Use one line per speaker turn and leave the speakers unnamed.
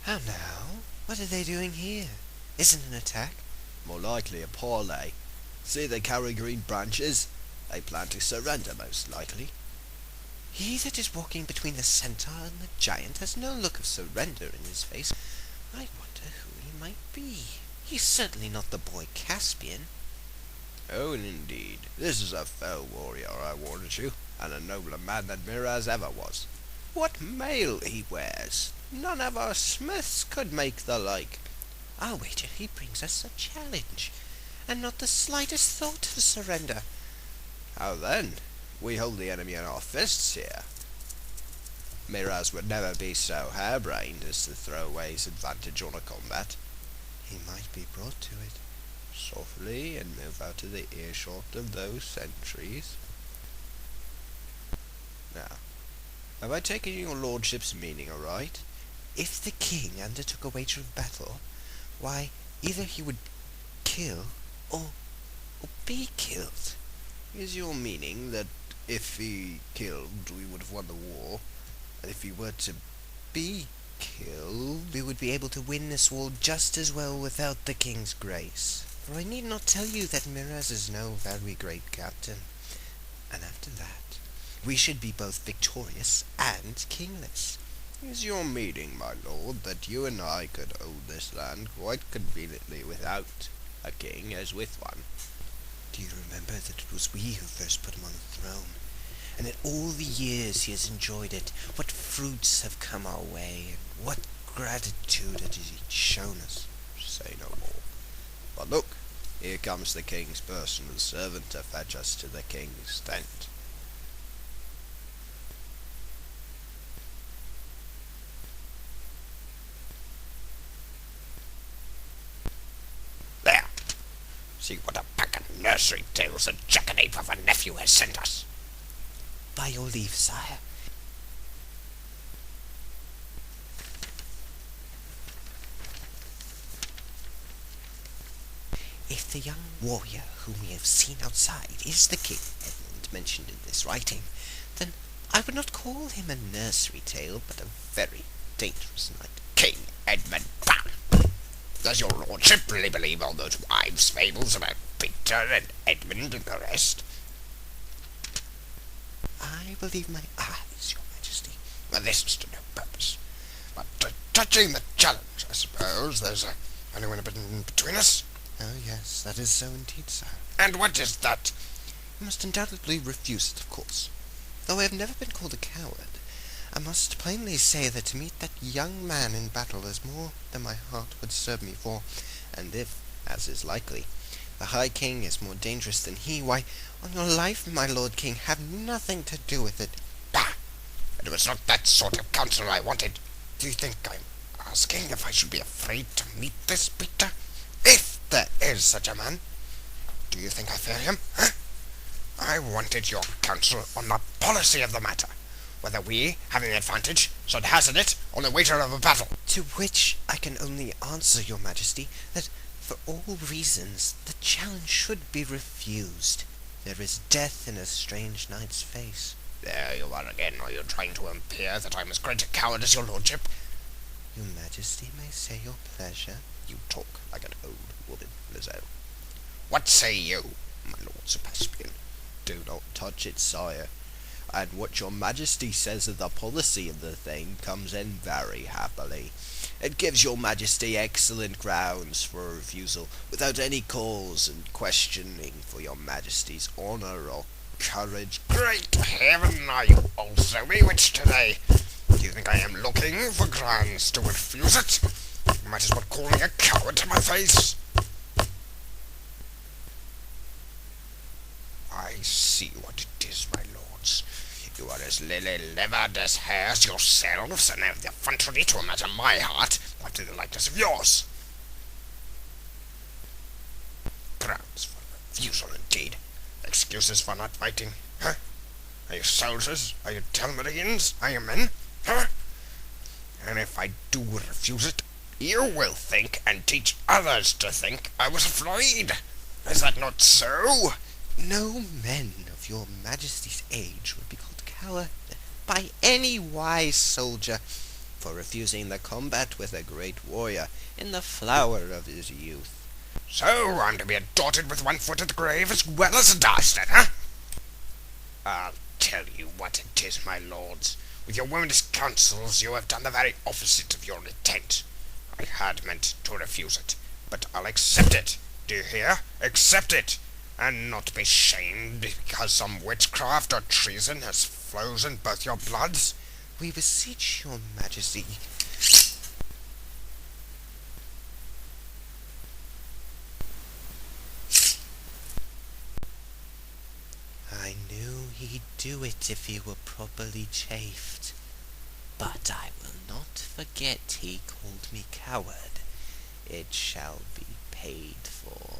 How now? What are they doing here? Isn't an attack?
More likely a parley. See they carry green branches? They plan to surrender, most likely.
He that is walking between the centaur and the giant has no look of surrender in his face. I wonder who he might be. He's certainly not the boy Caspian.
Oh, indeed. This is a fell warrior, I warrant you, and a nobler man than Miraz ever was. What mail he wears! None of our smiths could make the like.
I'll wager he brings us a challenge, and not the slightest thought of surrender.
How then? We hold the enemy in our fists here. Miraz would never be so harebrained as to throw away his advantage on a combat.
He might be brought to it.
Softly, and move out of the earshot of those sentries. Now, have I taken your lordship's meaning aright?
If the king undertook a wager of battle, why, either he would kill or be killed.
Is your meaning that if he killed, we would have won the war, and if he were to be killed,
we would be able to win this war just as well without the king's grace? For I need not tell you that Miraz is no very great captain, and after that, we should be both victorious and kingless.
Is your meaning, my lord, that you and I could hold this land quite conveniently without a king as with one?
Do you remember that it was we who first put him on the throne? And in all the years he has enjoyed it, what fruits have come our way, and what gratitude it has shown us?
Say no more. But look, here comes the king's personal servant to fetch us to the king's tent.
There! See what a pack of nursery tales the jackanape of a nephew has sent us.
By your leave, sire. If the young warrior whom we have seen outside is the King Edmund mentioned in this writing, then I would not call him a nursery tale, but a very dangerous knight.
King Edmund, bah! Does your lordship really believe all those wives' fables about Peter and Edmund and the rest?
I believe my eyes, your majesty.
Well, this is to no purpose. But touching the challenge, I suppose there's anyone between us?
Oh, yes, that is so indeed, sire.
And what is that?
You must undoubtedly refuse it, of course. Though I have never been called a coward, I must plainly say that to meet that young man in battle is more than my heart would serve me for, and if, as is likely, the High King is more dangerous than he, why, on your life, my Lord King, have nothing to do with it.
Bah! It was not that sort of counsel I wanted. Do you think I'm asking if I should be afraid to meet this Peter? If there is such a man, do you think I fear him? Huh? I wanted your counsel on the policy of the matter, whether we, having the advantage, should hazard it on the wager of a battle.
To which I can only answer, your majesty, that for all reasons the challenge should be refused. There is death in a strange knight's face.
There you are again. Are you trying to imply that I'm as great a coward as your lordship?
Your majesty may say your pleasure.
You talk like an old woman, Lizelle.
What say you,
my lord Sir Caspian? Do not touch it, sire. And what your majesty says of the policy of the thing comes in very happily. It gives your majesty excellent grounds for a refusal, without any cause and questioning for your majesty's honour or courage.
Great heaven, are you also bewitched today? Do you think I am looking for grounds to refuse it? You might as well call me a coward to my face. I see what it is, my lords. You are as lily-livered as hares yourselves, and have the effrontery to imagine my heart after the likeness of yours. Grounds for refusal, indeed. Excuses for not fighting, huh? Are you soldiers? Are you Telmarians? Are you men? Huh? And if I do refuse it, you will think and teach others to think I was afraid. Is that not so?
No men of your majesty's age would be called coward by any wise soldier,
for refusing the combat with a great warrior in the flower of his youth.
So I'm to be adorted with one foot at the grave as well as a dastard, huh? I'll tell you what it is, my lords. With your women's counsels, you have done the very opposite of your intent. I had meant to refuse it, but I'll accept it. Do you hear? Accept it, and not be shamed because some witchcraft or treason has frozen both your bloods.
We beseech your majesty. I knew he'd do it if he were properly chafed. But I will not forget he called me coward. It shall be paid for.